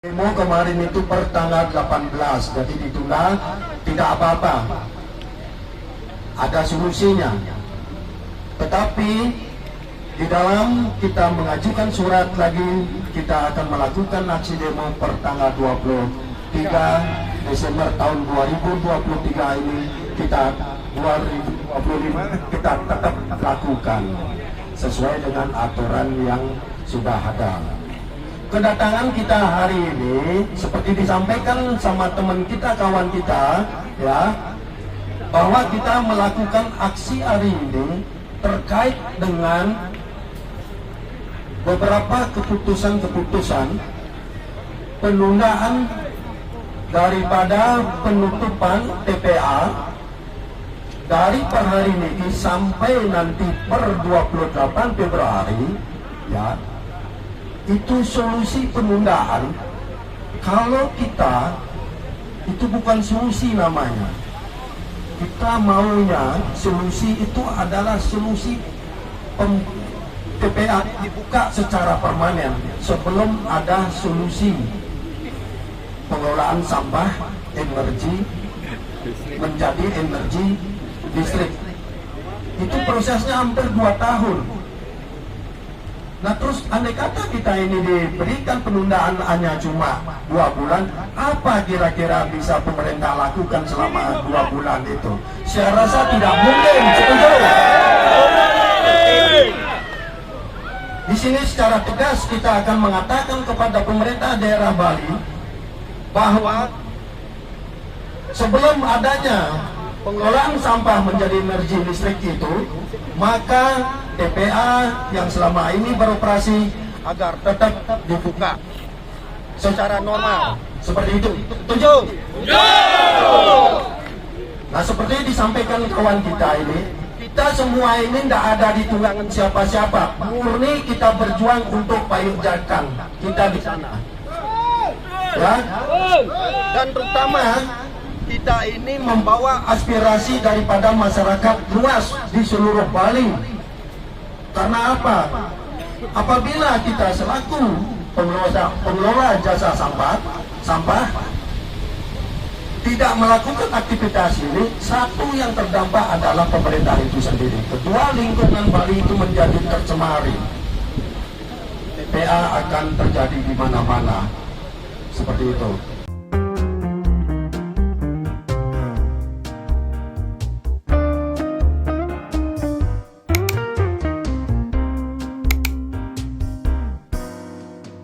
Demo kemarin itu per tanggal 18, jadi ditunda, tidak apa-apa, ada solusinya. Tetapi di dalam kita mengajukan surat lagi, kita akan melakukan aksi demo per tanggal 23 Desember tahun 2023 ini, kita 2025 kita tetap lakukan sesuai dengan aturan yang sudah ada. Kedatangan kita hari ini seperti disampaikan sama teman kita, kawan kita, ya, bahwa kita melakukan aksi hari ini terkait dengan beberapa keputusan-keputusan penundaan daripada penutupan TPA dari per hari ini sampai nanti per 28 Februari, ya. Itu solusi penundaan. Kalau kita, itu bukan solusi namanya. Kita maunya solusi itu adalah solusi TPA dibuka secara permanen sebelum ada solusi pengelolaan sampah energi menjadi energi listrik. Itu prosesnya hampir 2 tahun. Nah terus andai kata kita ini diberikan penundaan hanya cuma 2 bulan, apa kira-kira bisa pemerintah lakukan selama 2 bulan itu? Saya rasa tidak mungkin. Setuju? Di sini secara tegas kita akan mengatakan kepada pemerintah daerah Bali bahwa sebelum adanya pengelolaan sampah menjadi energi listrik itu, maka TPA yang selama ini beroperasi agar tetap dibuka secara normal. Seperti itu. Setuju? Nah, seperti disampaikan kawan kita ini, kita semua ini tidak ada di tunggangan siapa-siapa. Murni kita berjuang untuk payung jakan kita di sana. Ya. Dan terutama kita ini membawa aspirasi daripada masyarakat luas di seluruh Bali. Karena apa? Apabila kita selaku pengelola jasa sampah tidak melakukan aktivitas ini, satu yang terdampak adalah pemerintah itu sendiri. Kedua, lingkungan Bali itu menjadi tercemari. TPA akan terjadi di mana-mana. Seperti itu.